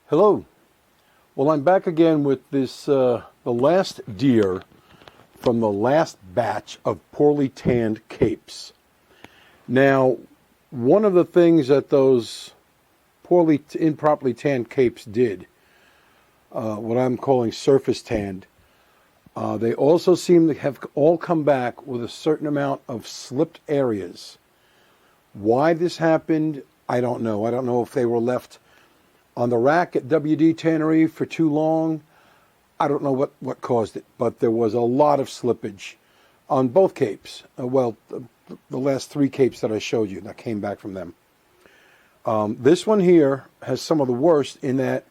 Hello. Well, I'm back again with this, the last deer from the last batch of poorly tanned capes. Now, one of the things that those improperly tanned capes did, what I'm calling surface tanned, they also seem to have all come back with a certain amount of slipped areas. Why this happened, I don't know. I don't know if they were left on the rack at WD Tannery for too long. I don't know what caused it, but there was a lot of slippage on both capes. The last three capes that I showed you that came back from them. This one here has some of the worst in that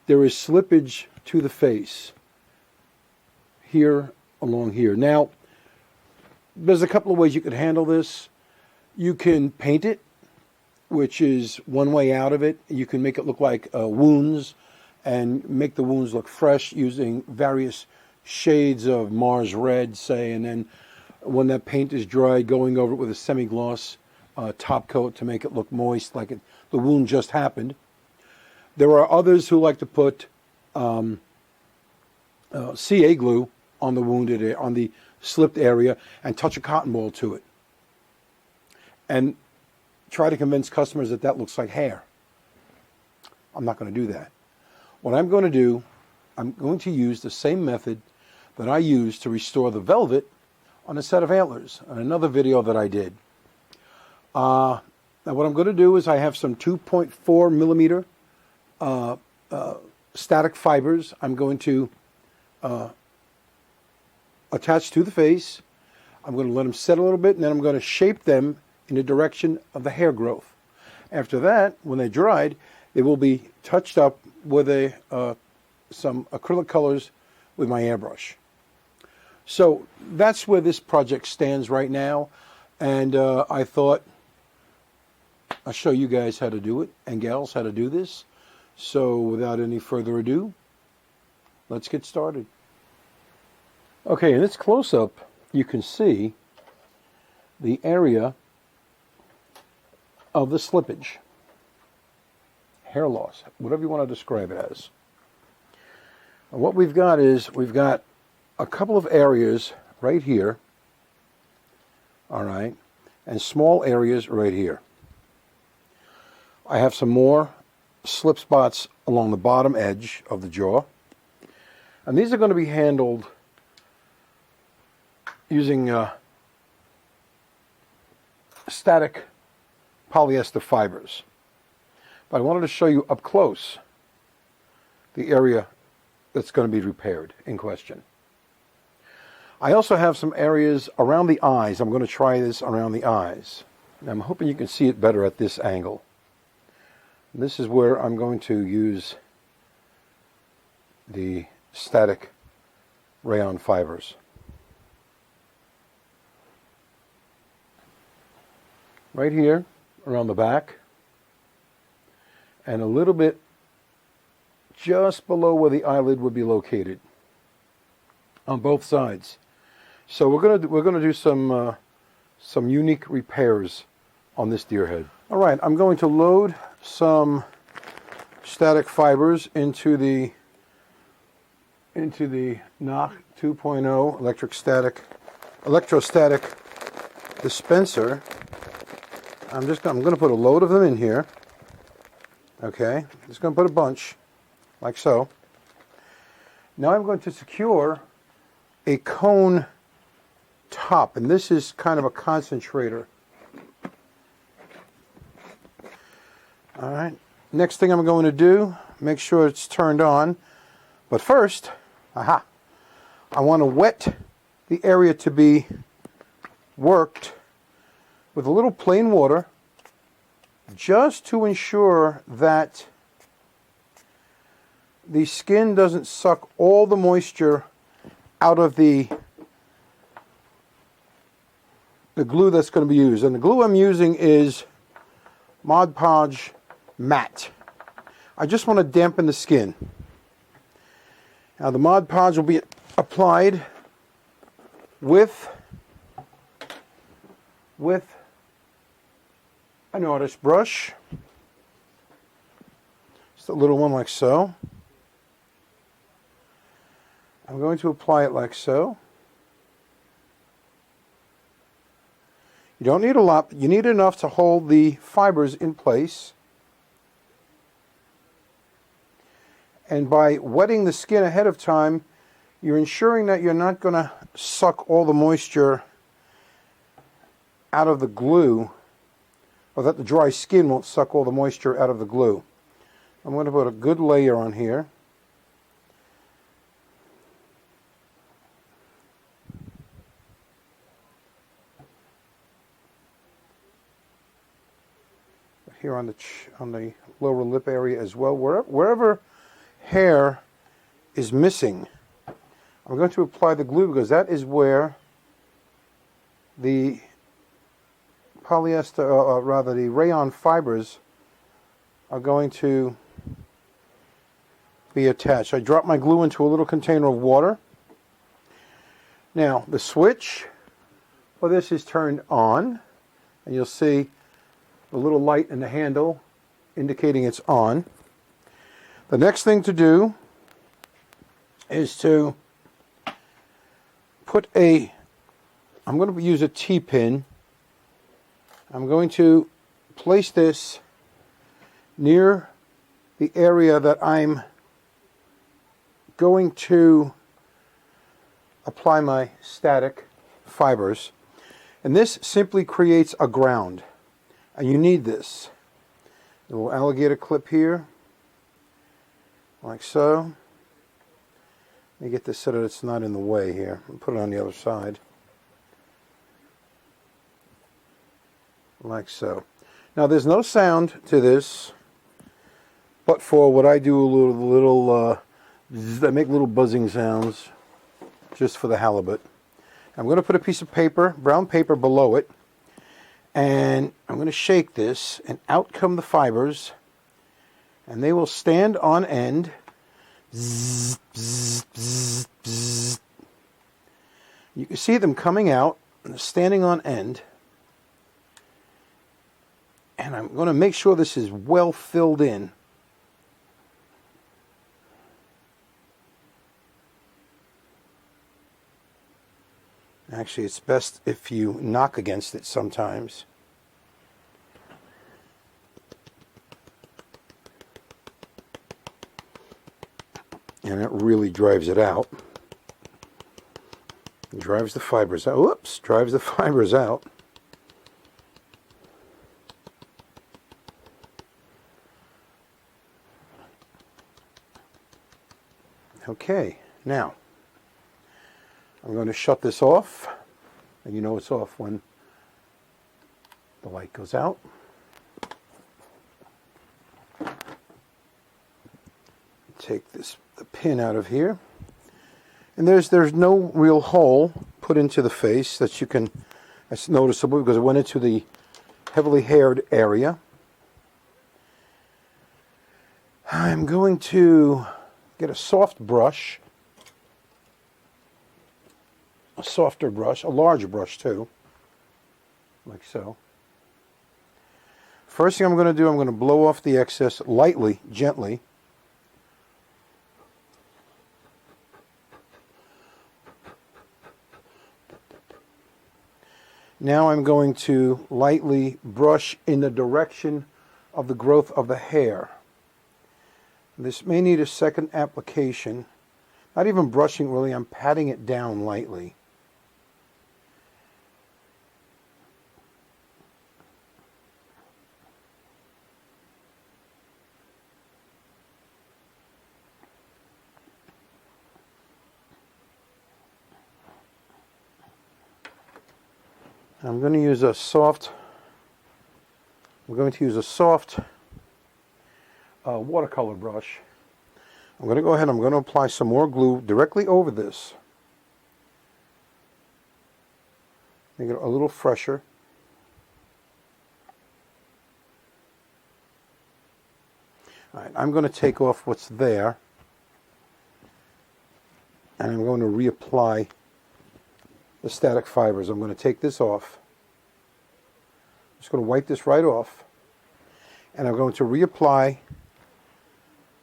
there is slippage to the face here along here. Now, there's a couple of ways you could handle this. You can paint it, which is one way out of it. You can make it look like wounds and make the wounds look fresh using various shades of Mars red, say, and then when that paint is dry, going over it with a semi-gloss top coat to make it look moist, like the wound just happened. There are others who like to put CA glue on the wounded, on the slipped area, and touch a cotton ball to it. And try to convince customers that that looks like hair. I'm not going to do that. What I'm going to do, I'm going to use the same method that I used to restore the velvet on a set of antlers, on another video that I did. Now what I'm going to do is I have some 2.4 millimeter static fibers I'm going to attach to the face. I'm going to let them set a little bit, and then I'm going to shape them in the direction of the hair growth. After that, when they dried, they will be touched up with some acrylic colors with my airbrush. So that's where this project stands right now, and I thought I'll show you guys how to do it, and gals how to do this. So without any further ado, let's get started. Okay, in this close-up, you can see the area of the slippage, hair loss, whatever you want to describe it as. And what we've got is we've got a couple of areas right here, all right, and small areas right here. I have some more slip spots along the bottom edge of the jaw, and these are going to be handled using static polyester fibers. But I wanted to show you up close the area that's going to be repaired in question. I also have some areas around the eyes. I'm going to try this around the eyes. And I'm hoping you can see it better at this angle. This is where I'm going to use the static rayon fibers. Right here, around the back, and a little bit just below where the eyelid would be located on both sides. So we're gonna do some unique repairs on this deer head. All right, I'm going to load some static fibers into the NOC 2.0 electrostatic dispenser. I'm going to put a load of them in here. Okay, just going to put a bunch, like so. Now I'm going to secure a cone top, and this is kind of a concentrator. All right, next thing I'm going to do, make sure it's turned on. But first, I want to wet the area to be worked with a little plain water, just to ensure that the skin doesn't suck all the moisture out of the glue that's going to be used. And the glue I'm using is Mod Podge Matte. I just want to dampen the skin. Now the Mod Podge will be applied with an artist brush. Just a little one like so. I'm going to apply it like so. You don't need a lot, but you need enough to hold the fibers in place. And by wetting the skin ahead of time, you're ensuring that you're not going to suck all the moisture out of the glue, or that the dry skin won't suck all the moisture out of the glue. I'm going to put a good layer on here. Here on the lower lip area as well, wherever hair is missing, I'm going to apply the glue, because that is where the polyester, or rather the rayon fibers, are going to be attached. I drop my glue into a little container of water. Now the switch for this is turned on, and you'll see the little light in the handle indicating it's on. The next thing to do is to put I'm going to use a T-pin. I'm going to place this near the area that I'm going to apply my static fibers. And this simply creates a ground. And you need this. A little alligator clip here, like so. Let me get this so that it's not in the way here. I'll put it on the other side. Like so. Now there's no sound to this, but for what I do, I make little buzzing sounds, just for the halibut. I'm going to put a piece of paper, brown paper, below it, and I'm going to shake this, and out come the fibers, and they will stand on end. Zzz, zzz, zzz, zzz. You can see them coming out, and they're standing on end. And I'm going to make sure this is well filled in. Actually, it's best if you knock against it sometimes. And it really drives it out. It drives the fibers out. Whoops, drives the fibers out. Okay, now I'm going to shut this off, and you know it's off when the light goes out. Take the pin out of here, and there's no real hole put into the face that you can. That's noticeable because it went into the heavily haired area. I'm going to get a soft brush. A softer brush, a large brush too, like so. First thing I'm going to do, I'm going to blow off the excess lightly, gently. Now I'm going to lightly brush in the direction of the growth of the hair. This may need a second application. Not even brushing really, I'm patting it down lightly. I'm going to use a soft watercolor brush. I'm going to go ahead and I'm going to apply some more glue directly over this. Make it a little fresher. All right, I'm going to take off what's there, and I'm going to reapply the static fibers. I'm going to take this off. I'm just going to wipe this right off, and I'm going to reapply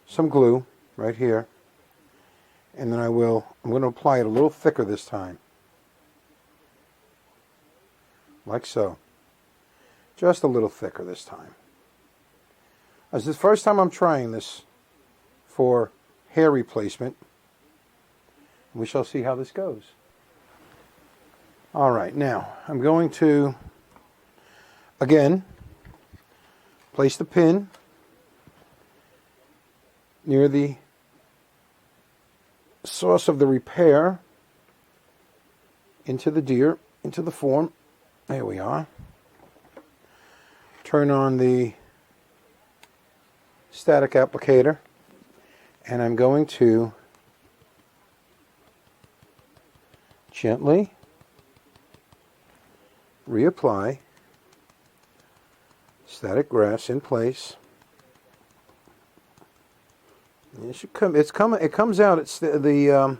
some glue right here, and then I'm going to apply it a little thicker this time, like so. Just a little thicker this time. This is the first time I'm trying this for hair replacement. We shall see how this goes. Alright, now I'm going to, again, place the pin near the source of the repair into the deer, into the form. There we are. Turn on the static applicator, and I'm going to gently reapply static grass in place. It should come. It comes out. It's the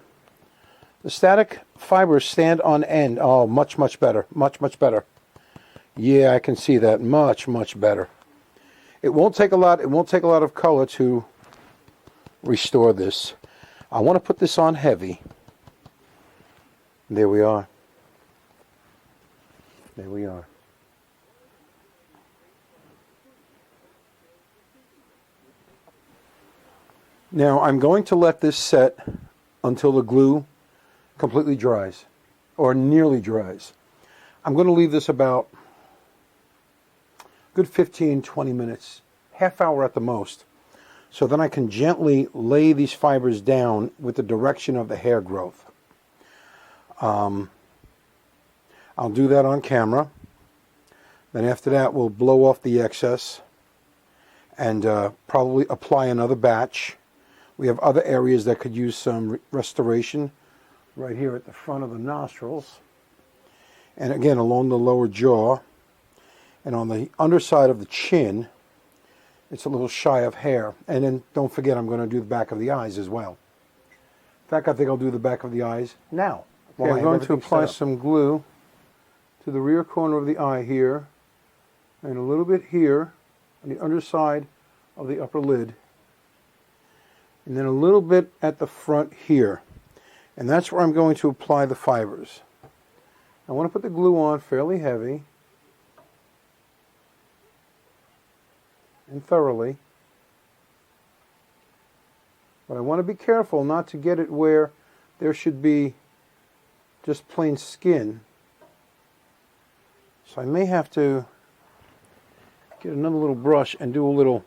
static fibers stand on end. Oh, much better. Much better. Yeah, I can see that. Much better. It won't take a lot. It won't take a lot of color to restore this. I want to put this on heavy. There we are. There we are. Now I'm going to let this set until the glue completely dries, or nearly dries. I'm going to leave this about a good 15-20 minutes, half hour at the most, so then I can gently lay these fibers down with the direction of the hair growth. I'll do that on camera. Then after that we'll blow off the excess and probably apply another batch. We have other areas that could use some restoration, right here at the front of the nostrils, and again along the lower jaw, and on the underside of the chin. It's a little shy of hair. And then don't forget, I'm going to do the back of the eyes as well. In fact, I think I'll do the back of the eyes now. Okay, I'm going to apply some glue to the rear corner of the eye here, and a little bit here on the underside of the upper lid, and then a little bit at the front here. And that's where I'm going to apply the fibers. I want to put the glue on fairly heavy and thoroughly, but I want to be careful not to get it where there should be just plain skin. So I may have to get another little brush and do a little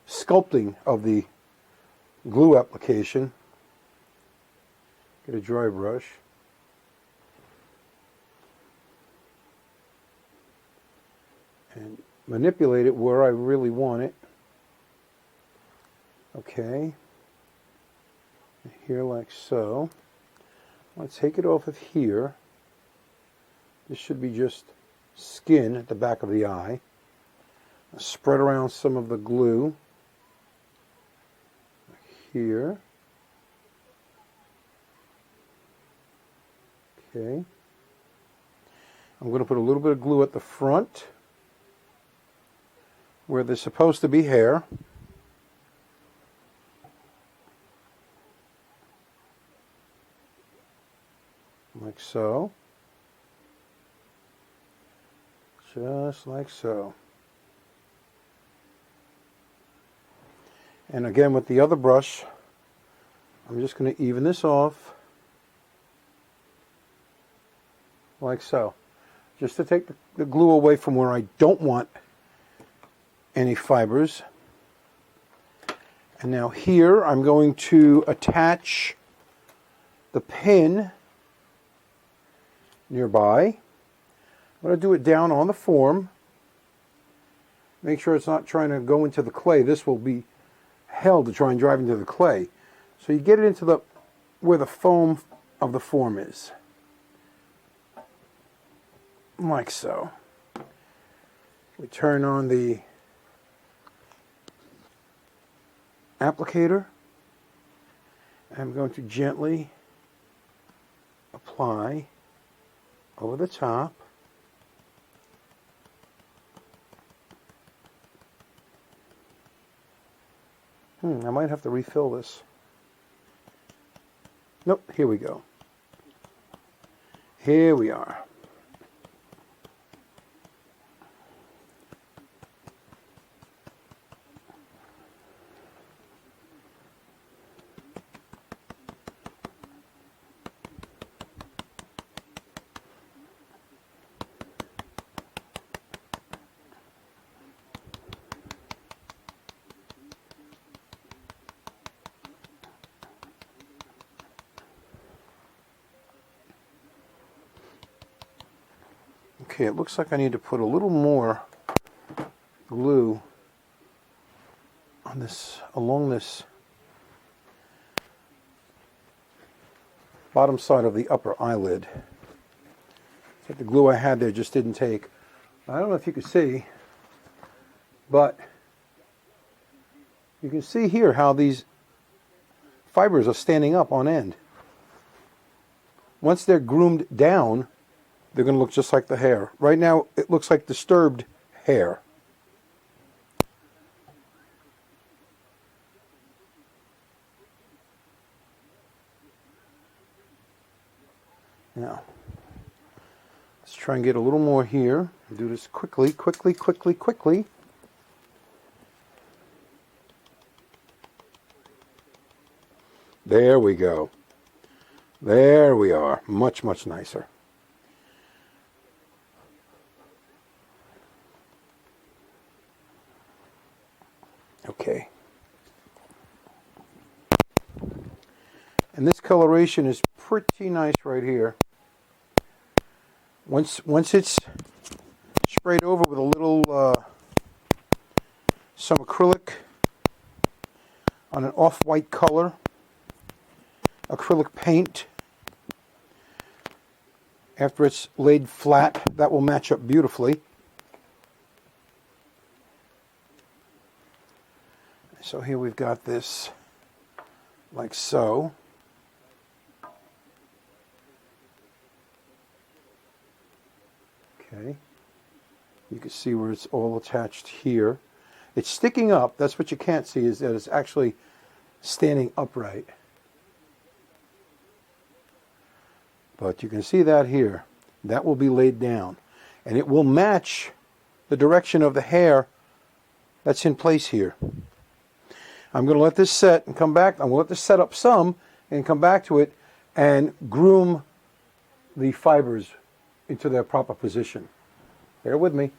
sculpting of the glue application. Get a dry brush. And manipulate it where I really want it. Okay. Here like so. I'll take it off of here. This should be just skin at the back of the eye. I'll spread around some of the glue here. Okay. I'm going to put a little bit of glue at the front where there's supposed to be hair. Like so. Just like so. And again with the other brush, I'm just going to even this off. Like so. Just to take the glue away from where I don't want any fibers. And now here I'm going to attach the pin nearby. I'm going to do it down on the form. Make sure it's not trying to go into the clay. This will be held to try and drive into the clay. So you get it into the where the foam of the form is. Like so. We turn on the applicator. I'm going to gently apply over the top. I might have to refill this. Nope, here we go. Here we are. Okay, it looks like I need to put a little more glue on this, along this bottom side of the upper eyelid. The glue I had there just didn't take. I don't know if you can see, but you can see here how these fibers are standing up on end. Once they're groomed down, they're going to look just like the hair. Right now, it looks like disturbed hair. Now, let's try and get a little more here. Do this quickly, quickly, quickly, quickly. There we go. There we are. Much, much nicer. Okay. And this coloration is pretty nice right here. Once it's sprayed over with a little some acrylic on an off-white color, acrylic paint, after it's laid flat, that will match up beautifully. So here we've got this like so. Okay. You can see where it's all attached here. It's sticking up. That's what you can't see, is that it's actually standing upright. But you can see that here. That will be laid down. And it will match the direction of the hair that's in place here. I'm going to let this set and come back. I'm going to let this set up some and come back to it and groom the fibers into their proper position. Bear with me.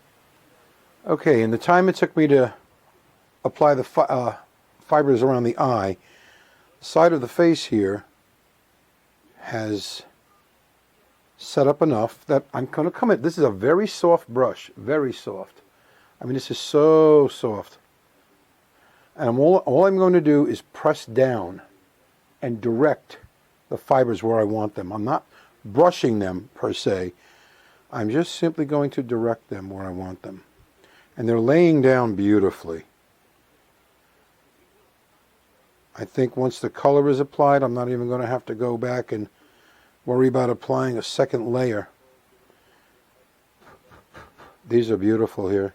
Okay, in the time it took me to apply the fibers around the eye, the side of the face here has set up enough that I'm going to come in. This is a very soft brush, very soft. I mean, this is so soft. And all I'm going to do is press down and direct the fibers where I want them. I'm not brushing them per se. I'm just simply going to direct them where I want them. And they're laying down beautifully. I think once the color is applied, I'm not even going to have to go back and worry about applying a second layer. These are beautiful here.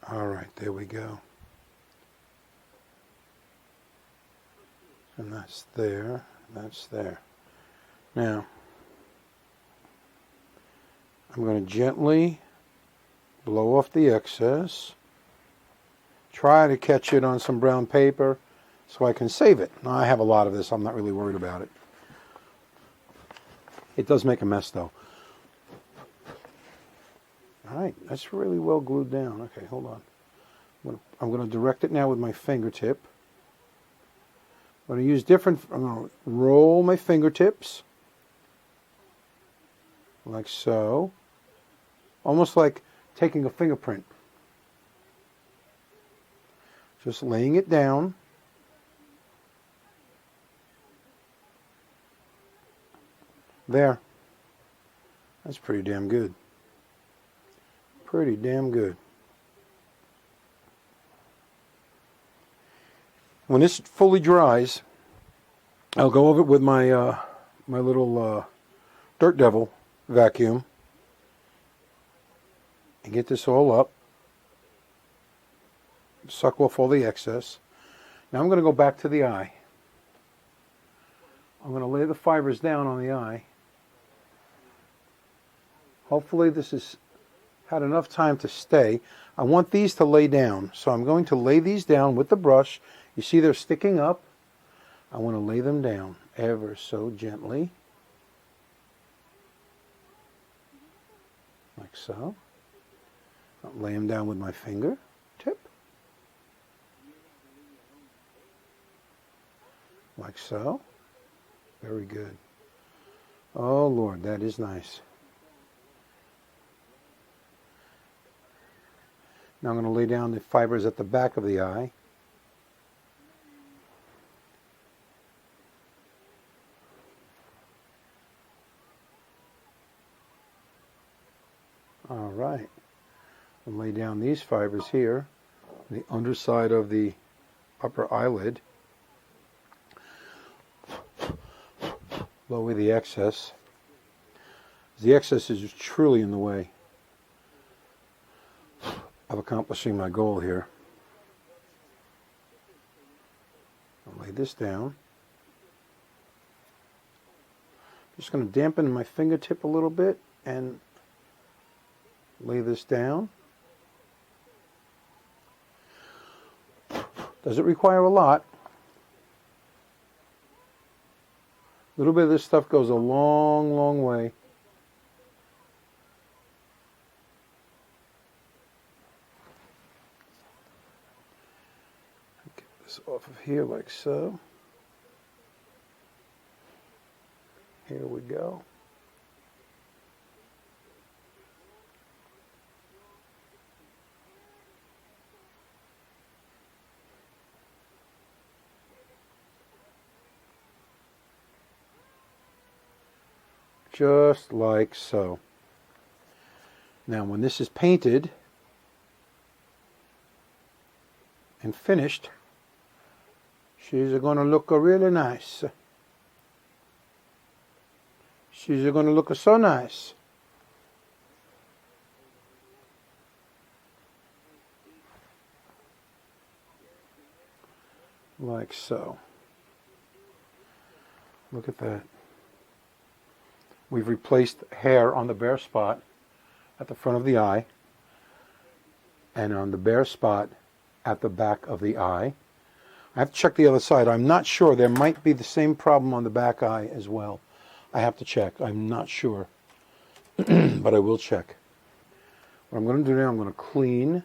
All right, there we go. And that's there, that's there. Now, I'm going to gently blow off the excess. Try to catch it on some brown paper so I can save it. Now, I have a lot of this. I'm not really worried about it. It does make a mess, though. All right, that's really well glued down. Okay, hold on. I'm going to direct it now with my fingertip. I'm going to use I'm going to roll my fingertips like so. Almost like taking a fingerprint. Just laying it down. There. That's pretty damn good. Pretty damn good. When this fully dries, I'll go over it with my my little Dirt Devil vacuum and get this all up. suck off all the excess. Now I'm going to go back to the eye. I'm going to lay the fibers down on the eye. Hopefully this has had enough time to stay. I want these to lay down, so I'm going to lay these down with the brush. You see they're sticking up. I want to lay them down ever so gently, like so. I'll lay them down with my finger tip, like so. Very good. Oh Lord, that is nice. Now I'm going to lay down the fibers at the back of the eye. All right. And lay down these fibers here, the underside of the upper eyelid. Lower the excess. The excess is truly in the way of accomplishing my goal here. I'll lay this down. Just going to dampen my fingertip a little bit and lay this down. Doesn't require a lot. A little bit of this stuff goes a long, long way. Get this off of here like so. Here we go. Just like so. Now when this is painted and finished, she's going to look really nice. She's going to look so nice. Like so. Look at that. We've replaced hair on the bare spot at the front of the eye and on the bare spot at the back of the eye. I have to check the other side. I'm not sure. There might be the same problem on the back eye as well. I have to check. I'm not sure. But I will check. What I'm going to do now, I'm going to clean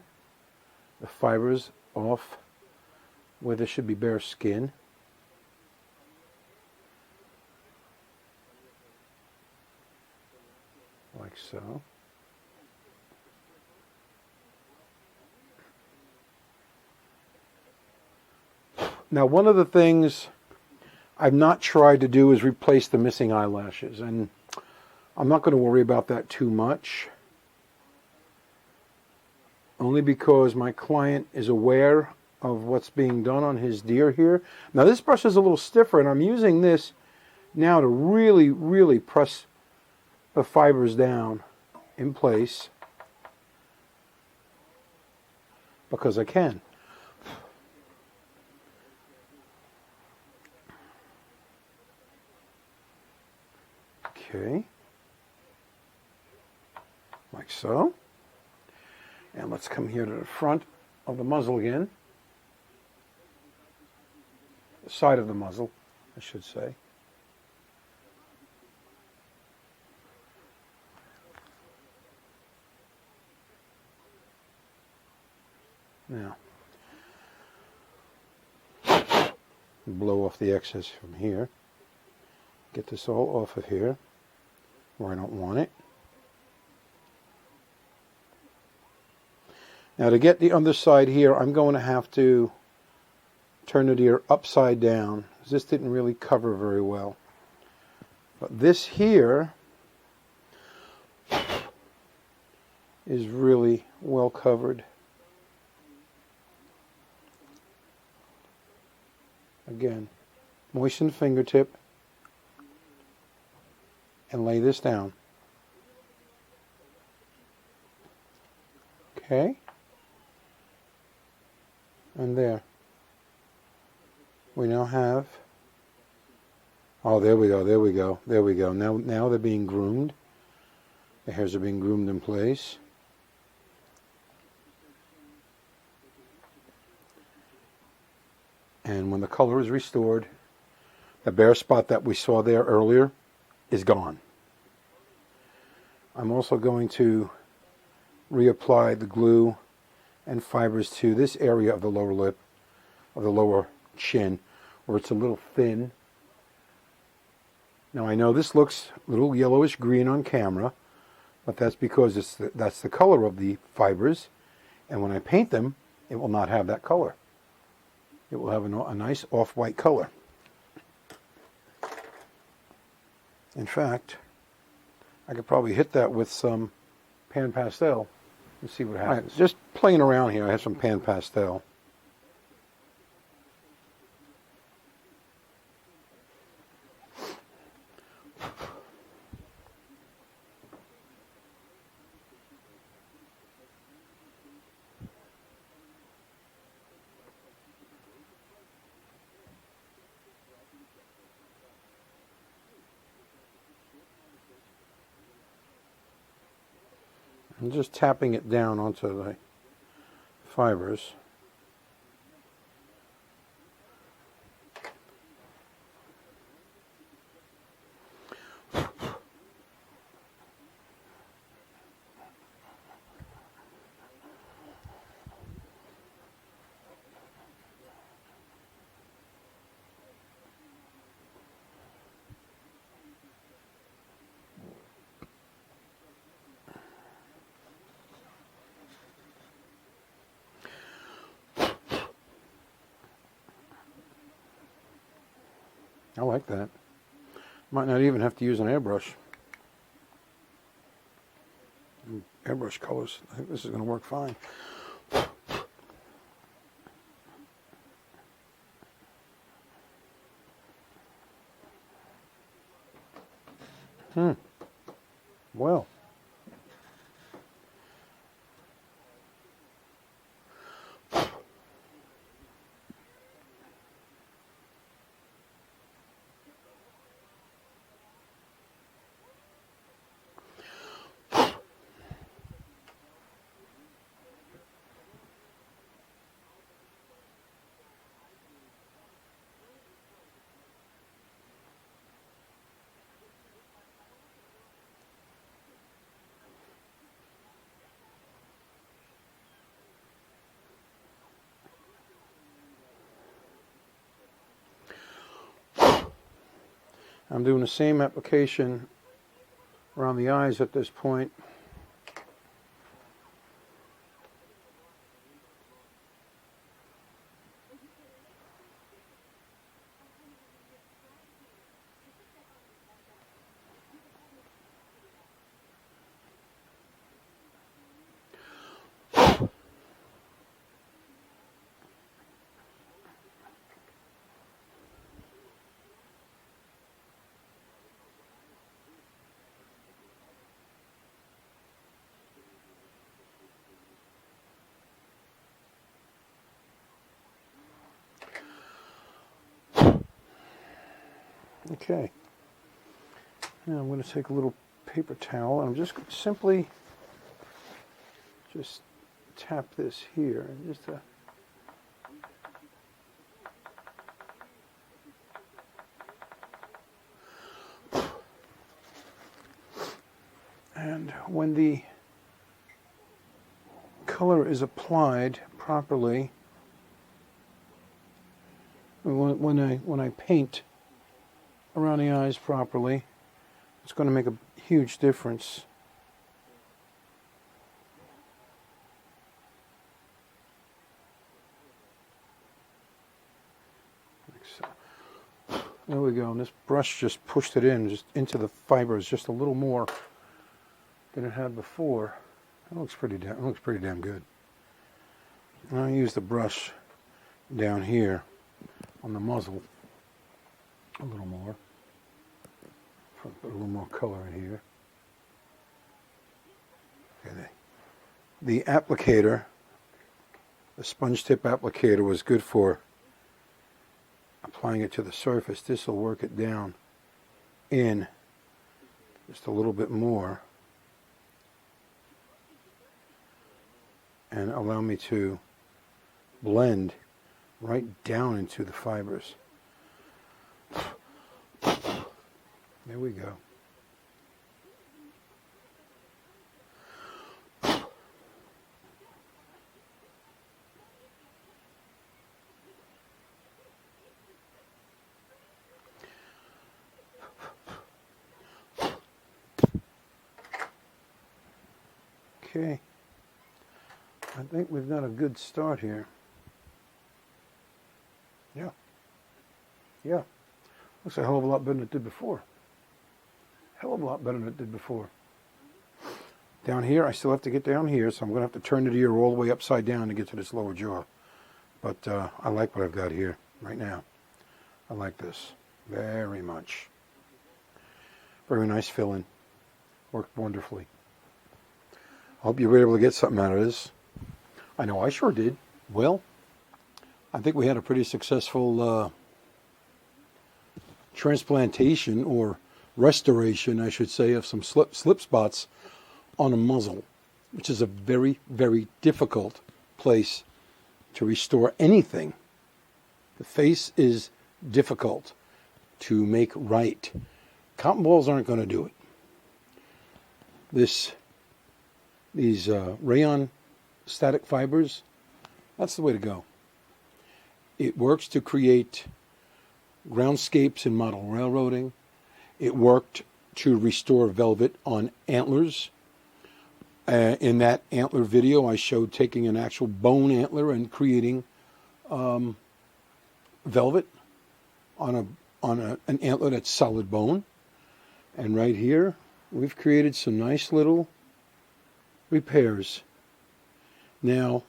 the fibers off where there should be bare skin. Like so. Now, one of the things I've not tried to do is replace the missing eyelashes, and I'm not going to worry about that too much, only because my client is aware of what's being done on his deer here. Now, this brush is a little stiffer, and I'm using this now to really, really press the fibers down in place because I can. Okay, like so. And let's come here to the front of the muzzle again. The side of the muzzle, I should say. Now, blow off the excess from here. Get this all off of here where I don't want it. Now to get the underside here, I'm going to have to turn the deer upside down. This didn't really cover very well. But this here is really well covered. Again, moisten the fingertip and lay this down. Okay. And there. We now have, oh, there we go, there we go, there we go. Now they're being groomed. The hairs are being groomed in place. And when the color is restored, the bare spot that we saw there earlier is gone. I'm also going to reapply the glue and fibers to this area of the lower lip, of the lower chin, where it's a little thin. Now I know this looks a little yellowish green on camera, but that's because that's the color of the fibers, and when I paint them, it will not have that color. It will have a nice off-white color. In fact, I could probably hit that with some pan pastel and see what happens. Right, just playing around here, I have some pan pastel. I'm just tapping it down onto the fibers. I like that. Might not even have to use an airbrush. Airbrush colors. I think this is going to work fine. Well. I'm doing the same application around the eyes at this point. Okay, now I'm going to take a little paper towel and I'm just going to simply just tap this here and just and when the color is applied properly, when I paint around the eyes properly, it's going to make a huge difference. Like so. There we go. And this brush just pushed it in, just into the fibers, just a little more than it had before. It looks pretty damn good. And I'll use the brush down here on the muzzle a little more. Put a little more color in here. Okay, the applicator the sponge tip applicator was good for applying it to the surface. This will work it down in just a little bit more and allow me to blend right down into the fibers. There we go. Okay, I think we've got a good start here. Yeah, looks a hell of a lot better than it did before. Hell of a lot better than it did before. Down here, I still have to get down here, so I'm going to have to turn the ear all the way upside down to get to this lower jaw. But I like what I've got here right now. I like this very much. Very nice fill-in. Worked wonderfully. I hope you were able to get something out of this. I know I sure did. Well, I think we had a pretty successful transplantation, or restoration, I should say, of some slip spots on a muzzle, which is a very, very difficult place to restore anything. The face is difficult to make right. Cotton balls aren't going to do it. These Rayon static fibers, that's the way to go. It works to create groundscapes in model railroading. It worked to restore velvet on antlers. In that antler video, I showed taking an actual bone antler and creating velvet on an antler that's solid bone. And right here, we've created some nice little repairs. Now,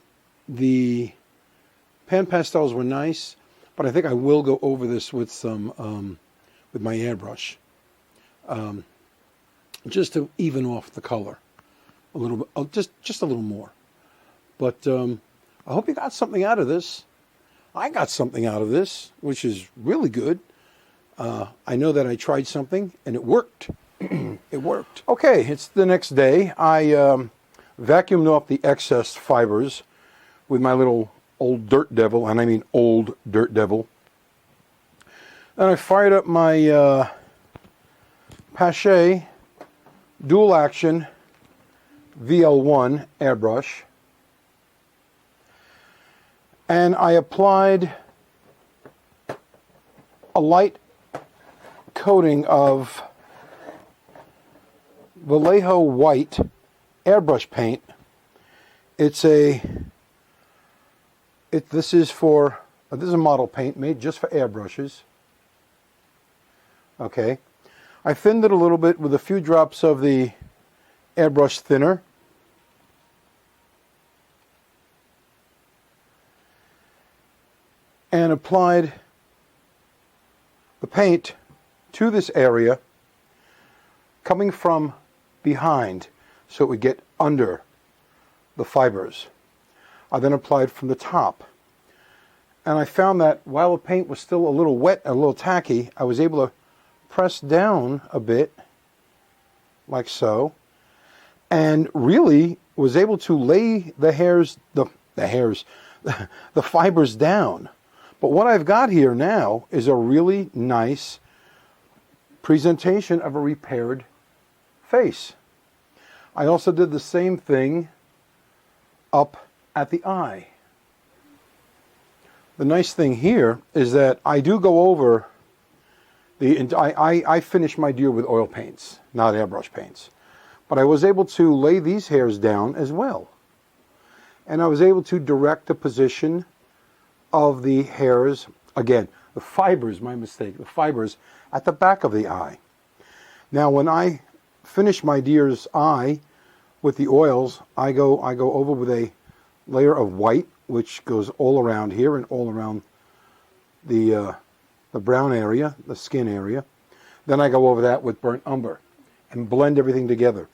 the pan pastels were nice, but I think I will go over this with some with my airbrush, just to even off the color a little bit, just a little more. But I hope you got something out of this. I got something out of this, which is really good. I know that I tried something and it worked. It worked. Okay, it's the next day. I vacuumed off the excess fibers with my little old dirt devil, and I mean old dirt devil. And I fired up my Pache dual action VL1 airbrush, and I applied a light coating of Vallejo white airbrush paint. This is a model paint made just for airbrushes. Okay, I thinned it a little bit with a few drops of the airbrush thinner. And applied the paint to this area coming from behind so it would get under the fibers. I then applied from the top. And I found that while the paint was still a little wet and a little tacky, I was able to press down a bit, like so, and really was able to lay the fibers down. But what I've got here now is a really nice presentation of a repaired face. I also did the same thing up at the eye. The nice thing here is that I do go over I finish my deer with oil paints, not airbrush paints. But I was able to lay these hairs down as well. And I was able to direct the position of the hairs, again, the fibers, my mistake, the fibers at the back of the eye. Now when I finish my deer's eye with the oils, I go over with a layer of white, which goes all around here and all around the brown area, the skin area. Then I go over that with burnt umber and blend everything together.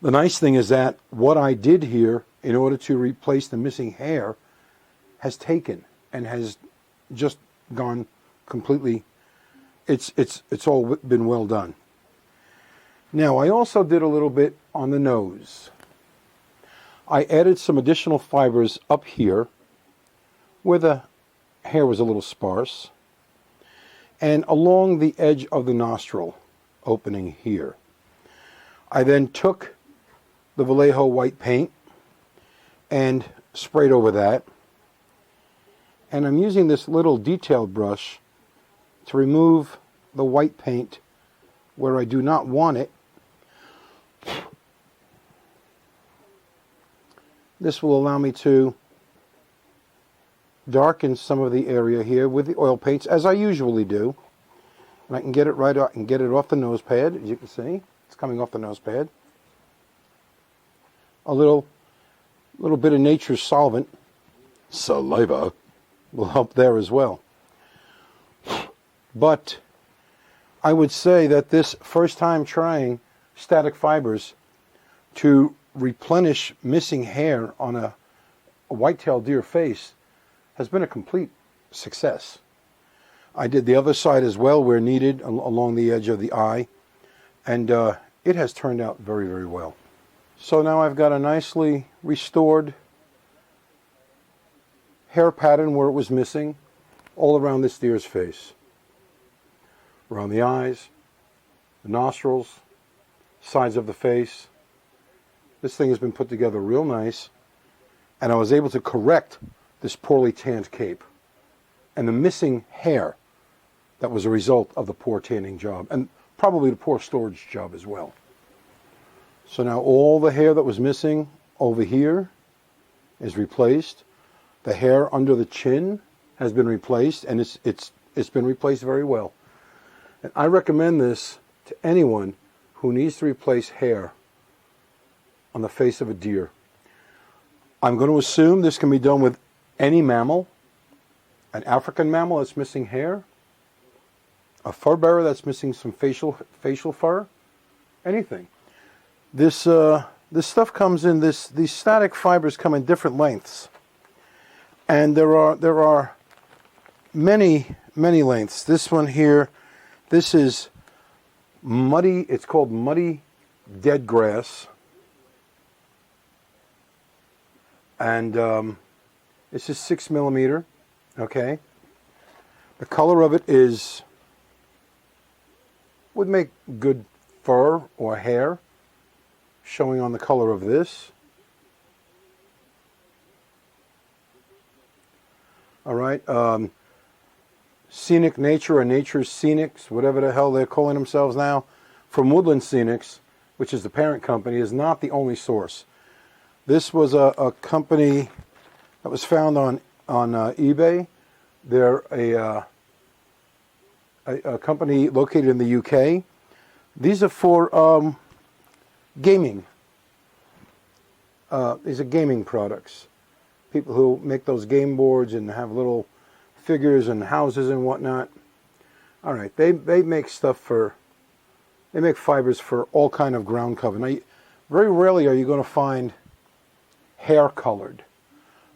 The nice thing is that what I did here in order to replace the missing hair has taken and has just gone completely. It's all been well done. Now, I also did a little bit on the nose. I added some additional fibers up here where the hair was a little sparse, and along the edge of the nostril opening here. I then took the Vallejo white paint and sprayed over that, and I'm using this little detail brush to remove the white paint where I do not want it. This will allow me to darken some of the area here with the oil paints, as I usually do. And I can get it right out and get it off the nose pad. As you can see, it's coming off the nose pad. A little bit of nature's solvent, saliva, will help there as well. But I would say that this first time trying static fibers to replenish missing hair on a white-tailed deer face has been a complete success. I did the other side as well where needed along the edge of the eye, and it has turned out very, very well. So now I've got a nicely restored hair pattern where it was missing all around this deer's face. Around the eyes, the nostrils, sides of the face. This thing has been put together real nice, and I was able to correct this poorly tanned cape and the missing hair that was a result of the poor tanning job, and probably the poor storage job as well. So now all the hair that was missing over here is replaced. The hair under the chin has been replaced, and it's been replaced very well. And I recommend this to anyone who needs to replace hair on the face of a deer. I'm going to assume this can be done with any mammal, an African mammal that's missing hair, a fur bearer that's missing some facial fur, anything. This stuff comes in these static fibers come in different lengths, and there are many lengths. This one here, this is muddy. It's called muddy dead grass, and this is 6 millimeter. Okay, the color of it would make good fur or hair, showing on the color of this. All right, Scenic Nature or Nature's Scenics, whatever the hell they're calling themselves now, from Woodland Scenics, which is the parent company, is not the only source. This was a company that was found on eBay. They're a company located in the UK. These are for gaming. These are gaming products. People who make those game boards and have little figures and houses and whatnot. All right, they make they make fibers for all kind of ground cover. Now, very rarely are you going to find hair colored,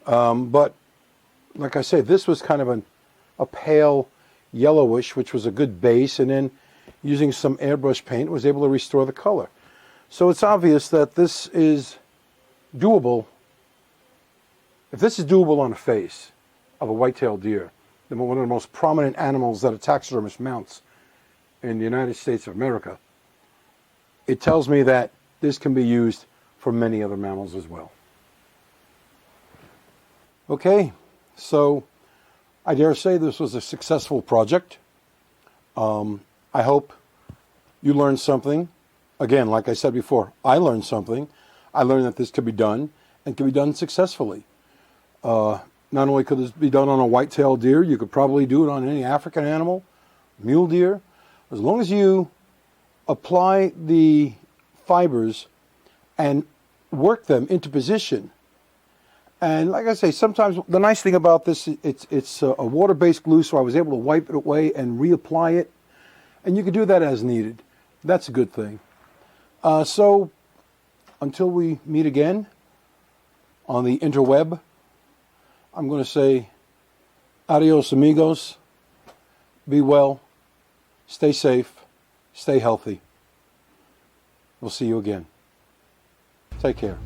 but like I say, this was kind of a pale yellowish, which was a good base, and then using some airbrush paint was able to restore the color. So it's obvious that this is doable. If this is doable on the face of a white-tailed deer, then one of the most prominent animals that a taxidermist mounts in the United States of America, it tells me that this can be used for many other mammals as well. Okay, so I dare say this was a successful project. I hope you learned something. Again, like I said before, I learned something. I learned that this could be done, and can be done successfully. Not only could this be done on a white-tailed deer, you could probably do it on any African animal, mule deer. As long as you apply the fibers and work them into position. And like I say, sometimes the nice thing about this, it's a water-based glue, so I was able to wipe it away and reapply it. And you can do that as needed. That's a good thing. So until we meet again, on the interweb, I'm going to say adios amigos. Be well, stay safe, stay healthy. We'll see you again. Take care.